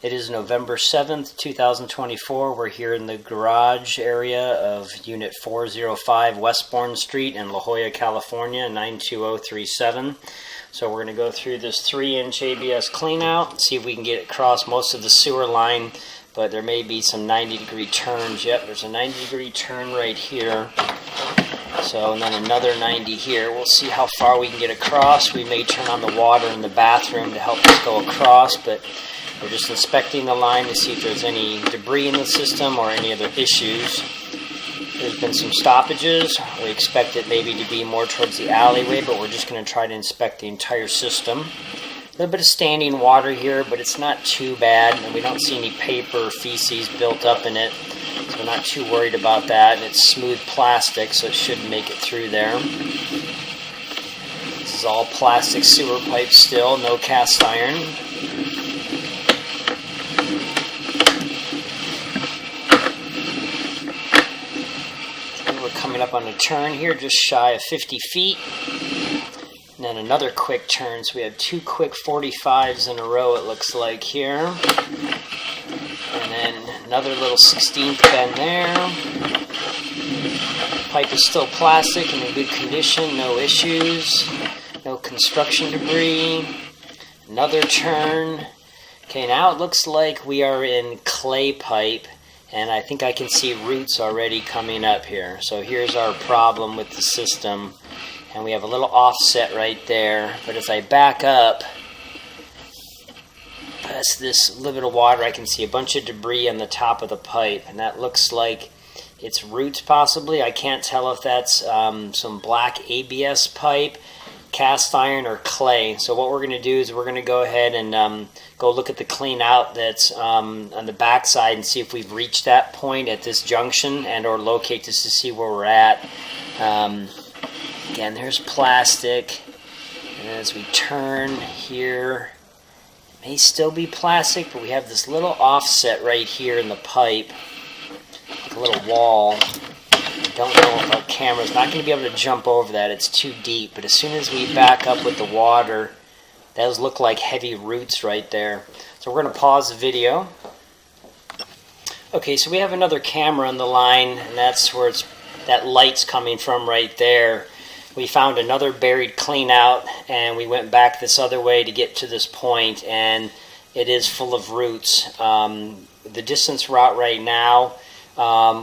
It is November 7th, 2024. We're here in the garage area of Unit 405 Westbourne Street in La Jolla, California, 92037. So we're going to go through this 3-inch ABS cleanout, see if we can get across most of the sewer line, but there may be some 90-degree turns. Yep, there's a 90-degree turn right here. So, and then another 90 here. We'll see how far we can get across. We may turn on the water in the bathroom to help us go across, but we're just inspecting the line to see if there's any debris in the system or any other issues. There's been some stoppages. We expect it maybe to be more towards the alleyway, but we're just going to try to inspect the entire system. A little bit of standing water here, but it's not too bad, and we don't see any paper or feces built up in it, so we're not too worried about that. And it's smooth plastic, so it should make it through there. This is all plastic sewer pipe still, no cast iron. Coming up on a turn here, just shy of 50 feet. And then another quick turn. So we have two quick 45s in a row, it looks like here. And then another little 16th bend there. Pipe is still plastic and in good condition, no issues. No construction debris. Another turn. Okay, now it looks like we are in clay pipe. And I think I can see roots already coming up here. So here's our problem with the system. And we have a little offset right there. But as I back up, past this little bit of water, I can see a bunch of debris on the top of the pipe. And that looks like it's roots possibly. I can't tell if that's some black ABS pipe, cast iron, or clay. So what we're going to do is we're going to go ahead and go look at the clean out that's on the back side and see if we've reached that point at this junction and or locate this to see where we're at. Again, there's plastic, and as we turn here, it may still be plastic, but we have this little offset right here in the pipe, like a little wall. Don't know if our camera's not going to be able to jump over that. It's too deep. But as soon as we back up with the water, those look like heavy roots right there. So we're going to pause the video. Okay, so we have another camera on the line, and that's where that light's coming from right there. We found another buried clean out, and we went back this other way to get to this point, and it is full of roots. The distance we're out right now,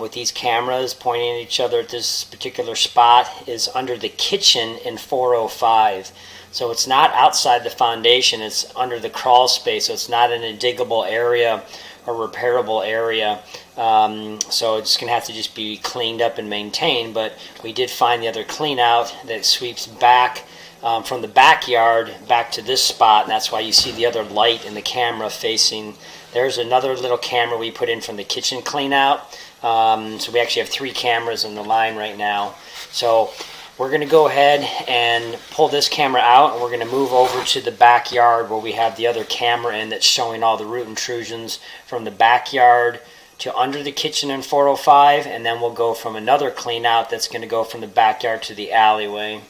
with these cameras pointing at each other at this particular spot, is under the kitchen in 405. So it's not outside the foundation, it's under the crawl space, so it's not in a diggable area or repairable area. So it's going to have to just be cleaned up and maintained, but we did find the other clean out that sweeps back from the backyard back to this spot, and that's why you see the other light in the camera facing. There's another little camera we put in from the kitchen clean out. So we actually have 3 cameras in the line right now. So we're going to go ahead and pull this camera out, and we're going to move over to the backyard where we have the other camera in that's showing all the root intrusions from the backyard to under the kitchen in 405, and then we'll go from another clean out that's going to go from the backyard to the alleyway.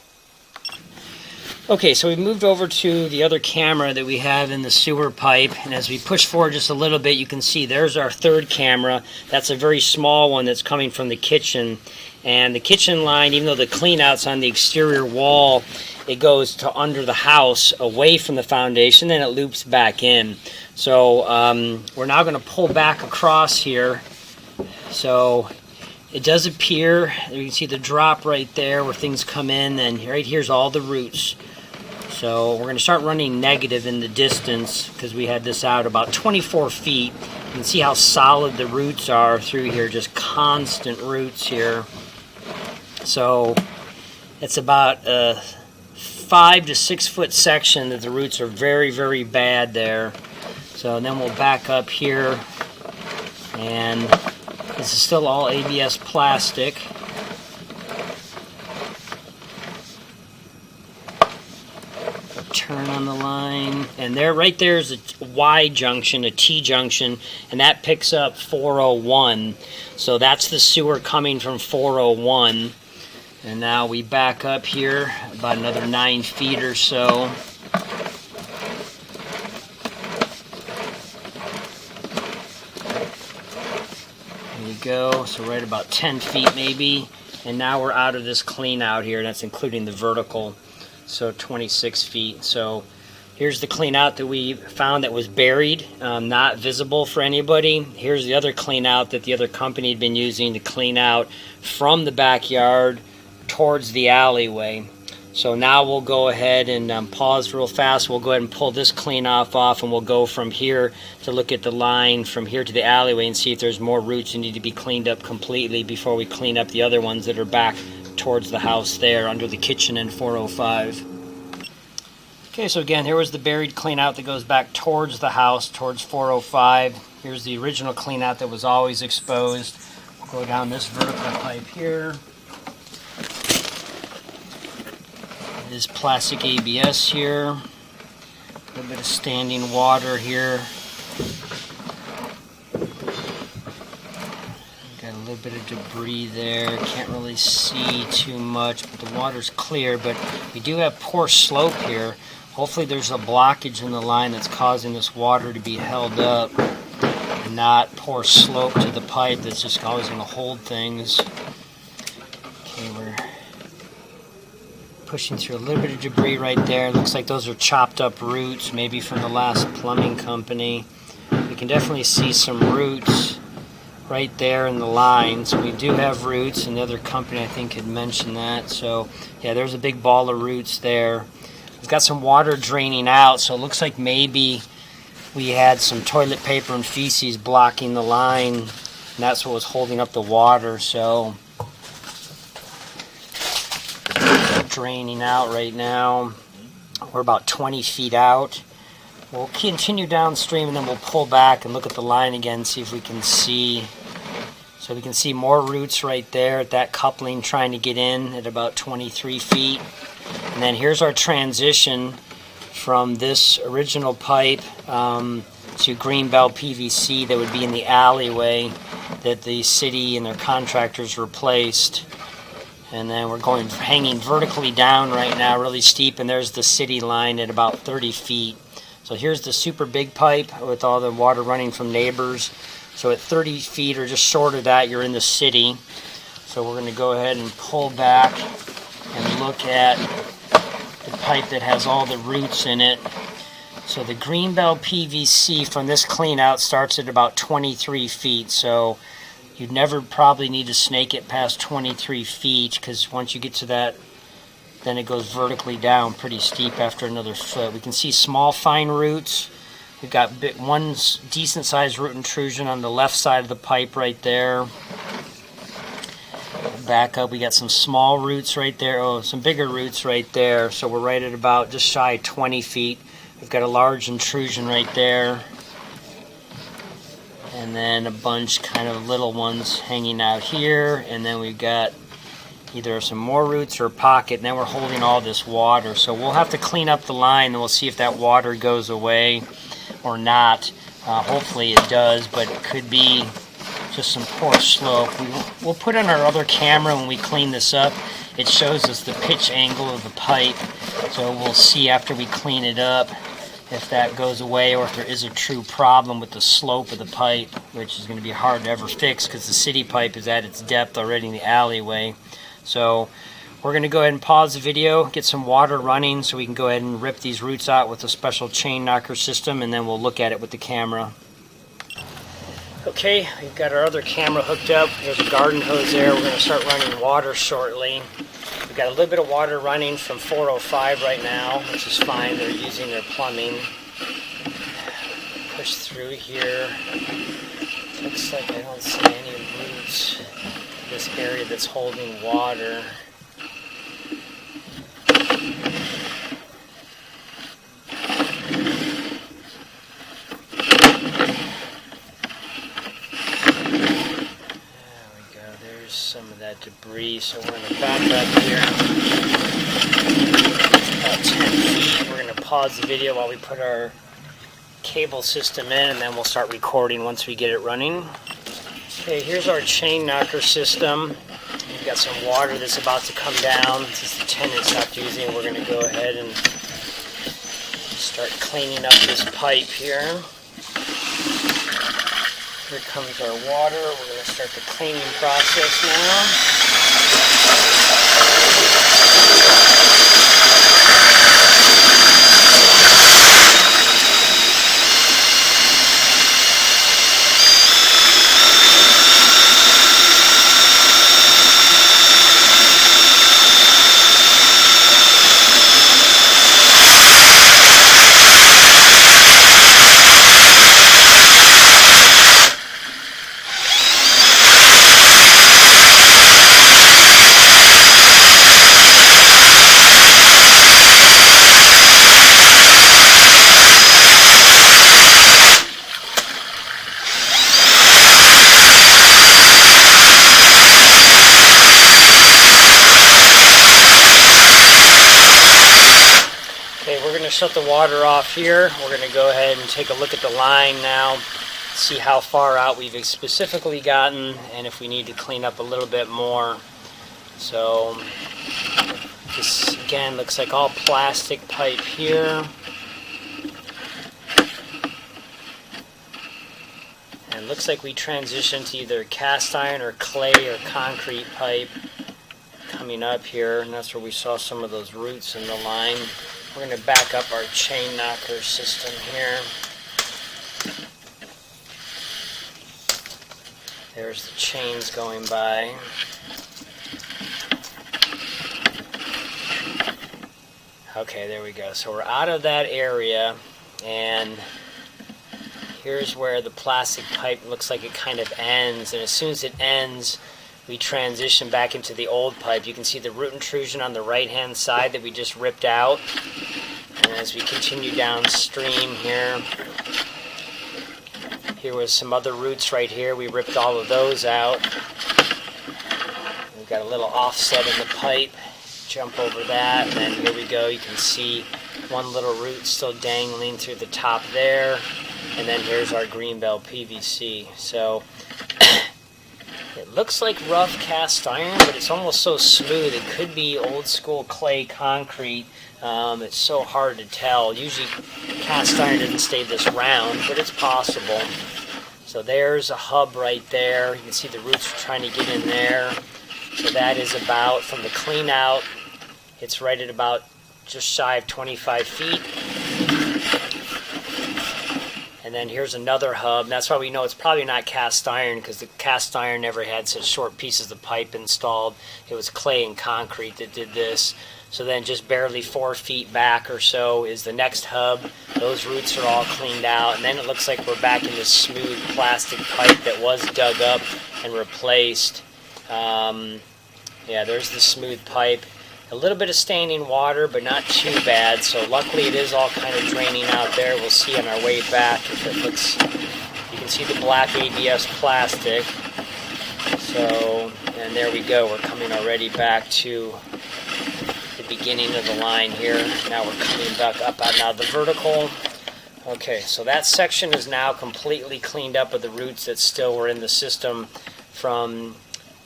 Okay, so we moved over to the other camera that we have in the sewer pipe, and as we push forward just a little bit, you can see there's our third camera. That's a very small one that's coming from the kitchen, and the kitchen line, even though the clean out's on the exterior wall, it goes to under the house, away from the foundation, then it loops back in. So we're now going to pull back across here. So it does appear, you can see the drop right there where things come in, and right here's all the roots. So we're going to start running negative in the distance because we had this out about 24 feet. You can see how solid the roots are through here, just constant roots here. So it's about a 5 to 6 foot section that the roots are very, very bad there. So then we'll back up here, and this is still all ABS plastic. Turn on the line, and there, right there is a Y junction, a T junction, and that picks up 401. So that's the sewer coming from 401. And now we back up here about another 9 feet or so. go. So right about 10 feet maybe. And now we're out of this clean out here, and that's including the vertical. So 26 feet. So here's the clean out that we found that was buried, not visible for anybody. Here's the other clean out that the other company had been using to clean out from the backyard towards the alleyway. So now we'll go ahead and pause real fast. We'll go ahead and pull this clean off, and we'll go from here to look at the line from here to the alleyway and see if there's more roots that need to be cleaned up completely before we clean up the other ones that are back towards the house there under the kitchen in 405. Okay, so again, here was the buried clean out that goes back towards the house, towards 405. Here's the original clean out that was always exposed. We'll go down this vertical pipe here. This plastic ABS here, a little bit of standing water here. Got a little bit of debris there, can't really see too much, but the water's clear, but we do have poor slope here. Hopefully there's a blockage in the line that's causing this water to be held up and not poor slope to the pipe that's just always going to hold things. Okay, we're pushing through a little bit of debris right there. Looks like those are chopped up roots, maybe from the last plumbing company. We can definitely see some roots right there in the line. So we do have roots, and the other company I think had mentioned that. So yeah, there's a big ball of roots there. We've got some water draining out, so it looks like maybe we had some toilet paper and feces blocking the line, and that's what was holding up the water. So draining out right now. We're about 20 feet out. We'll continue downstream and then we'll pull back and look at the line again, see if we can see. So we can see more roots right there at that coupling trying to get in at about 23 feet. And then here's our transition from this original pipe to Greenbelt PVC that would be in the alleyway that the city and their contractors replaced. And then we're going hanging vertically down right now, really steep, and there's the city line at about 30 feet. So here's the super big pipe with all the water running from neighbors. So at 30 feet or just short of that, you're in the city. So we're going to go ahead and pull back and look at the pipe that has all the roots in it. So the Greenbelt PVC from this clean out starts at about 23 feet. So you'd never probably need to snake it past 23 feet because once you get to that, then it goes vertically down pretty steep after another foot. We can see small fine roots. We've got one decent sized root intrusion on the left side of the pipe right there. Back up, we got some small roots right there. Oh, some bigger roots right there. So we're right at about just shy of 20 feet. We've got a large intrusion right there. And then a bunch kind of little ones hanging out here. And then we've got either some more roots or a pocket. And then we're holding all this water. So we'll have to clean up the line and we'll see if that water goes away or not. Hopefully it does, but it could be just some poor slope. We'll put in our other camera when we clean this up. It shows us the pitch angle of the pipe. So we'll see after we clean it up if that goes away or if there is a true problem with the slope of the pipe, which is going to be hard to ever fix because the city pipe is at its depth already in the alleyway. So we're going to go ahead and pause the video, get some water running so we can go ahead and rip these roots out with a special chain knocker system, and then we'll look at it with the camera. Okay, we've got our other camera hooked up. There's a garden hose there. We're going to start running water shortly. We've got a little bit of water running from 405 right now, which is fine. They're using their plumbing. Push through here. Looks like I don't see any roots in this area that's holding water. Some of that debris, so we're going to back up here. It's about 10 feet. We're going to pause the video while we put our cable system in, and then we'll start recording once we get it running. Okay, here's our chain knocker system. We've got some water that's about to come down. Since the tenant stopped using, we're going to go ahead and start cleaning up this pipe here. Here comes our water. We're going to start the cleaning process now. Okay, we're going to shut the water off here. We're going to go ahead and take a look at the line now, see how far out we've specifically gotten, and if we need to clean up a little bit more. So, this again looks like all plastic pipe here. And it looks like we transitioned to either cast iron or clay or concrete pipe coming up here, and that's where we saw some of those roots in the line. We're going to back up our chain knocker system here. There's the chains going by. Okay, there we go. So we're out of that area, and here's where the plastic pipe looks like it kind of ends, and as soon as it ends, we transition back into the old pipe. You can see the root intrusion on the right-hand side that we just ripped out. And as we continue downstream here, here was some other roots right here. We ripped all of those out. We've got a little offset in the pipe. Jump over that, and then here we go. You can see one little root still dangling through the top there. And then here's our green belt PVC. So it looks like rough cast iron, but it's almost so smooth. It could be old school clay concrete. It's so hard to tell. Usually cast iron doesn't stay this round, but it's possible. So there's a hub right there. You can see the roots are trying to get in there. So that is about, from the clean out, it's right at about just shy of 25 feet. And then here's another hub. That's why we know it's probably not cast iron, because the cast iron never had such short pieces of pipe installed. It was clay and concrete that did this. So then just barely 4 feet back or so is the next hub. Those roots are all cleaned out. And then it looks like we're back in this smooth plastic pipe that was dug up and replaced. Yeah, there's the smooth pipe. A little bit of staining water, but not too bad. So luckily it is all kind of draining out there. We'll see on our way back if it looks, you can see the black ABS plastic. So, and there we go. We're coming already back to the beginning of the line here. Now we're coming back up out now the vertical. Okay, so that section is now completely cleaned up of the roots that still were in the system from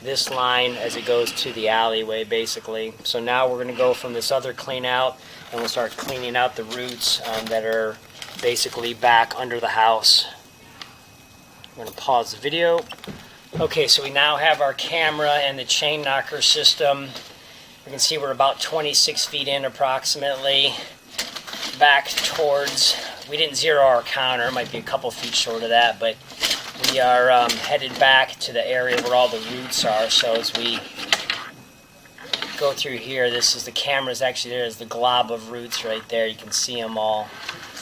this line as it goes to the alleyway, basically. So now we're going to go from this other clean out, and we'll start cleaning out the roots that are basically back under the house. I'm going to pause the video. Okay, so we now have our camera and the chain knocker system. You can see we're about 26 feet in approximately, back towards, we didn't zero our counter, it might be a couple feet short of that, but we are headed back to the area where all the roots are. So as we go through here, this is the camera's actually, there's the glob of roots right there. You can see them all.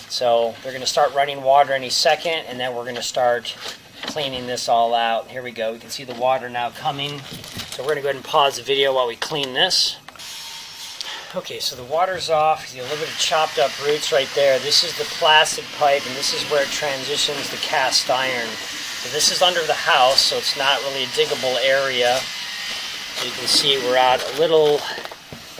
So they're going to start running water any second, and then we're going to start cleaning this all out. Here we go. We can see the water now coming. So we're going to go ahead and pause the video while we clean this. Okay, so the water's off. You see a little bit of chopped up roots right there. This is the plastic pipe, and this is where it transitions to cast iron. So this is under the house, so it's not really a diggable area. You can see we're out a little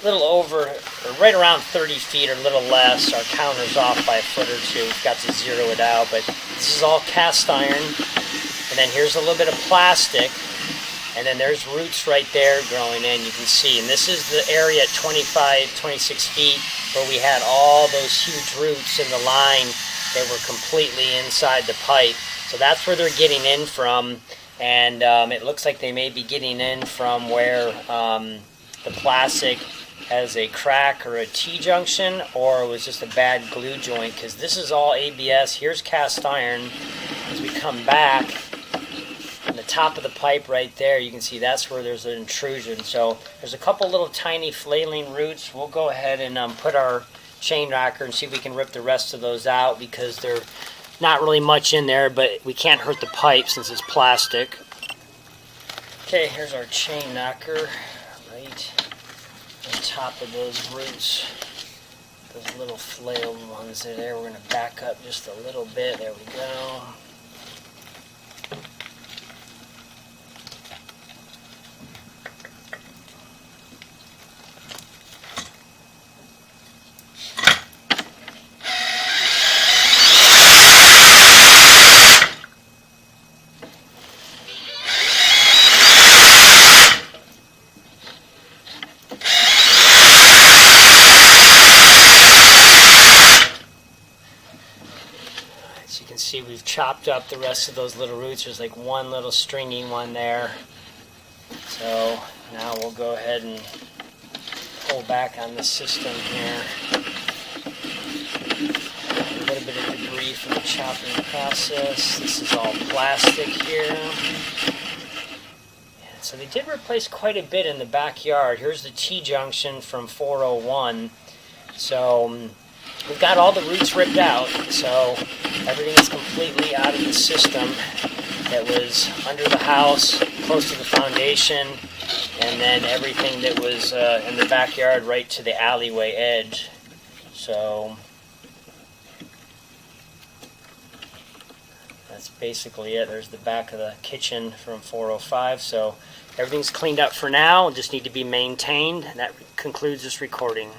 over, or right around 30 feet or a little less. Our counter's off by a foot or two. We've got to zero it out, but this is all cast iron. And then here's a little bit of plastic. And then there's roots right there growing in, you can see. And this is the area at 25, 26 feet where we had all those huge roots in the line they were completely inside the pipe. So that's where they're getting in from, and it looks like they may be getting in from where the plastic has a crack or a T-junction, or it was just a bad glue joint, because this is all ABS. Here's cast iron. As we come back, on the top of the pipe right there, you can see that's where there's an intrusion. So there's a couple little tiny flailing roots. We'll go ahead and put our chain rocker and see if we can rip the rest of those out, because they're not really much in there, but we can't hurt the pipe since it's plastic. Okay, here's our chain knocker right on top of those roots, those little flailed ones there. We're going to back up just a little bit. There we go. As you can see, we've chopped up the rest of those little roots. There's like one little stringy one there. So now we'll go ahead and pull back on the system here. A little bit of debris from the chopping process. This is all plastic here. And so they did replace quite a bit in the backyard. Here's the T-junction from 401. So we've got all the roots ripped out, so everything is completely out of the system that was under the house, close to the foundation, and then everything that was in the backyard right to the alleyway edge. So that's basically it. There's the back of the kitchen from 405. So everything's cleaned up for now, just need to be maintained. And that concludes this recording.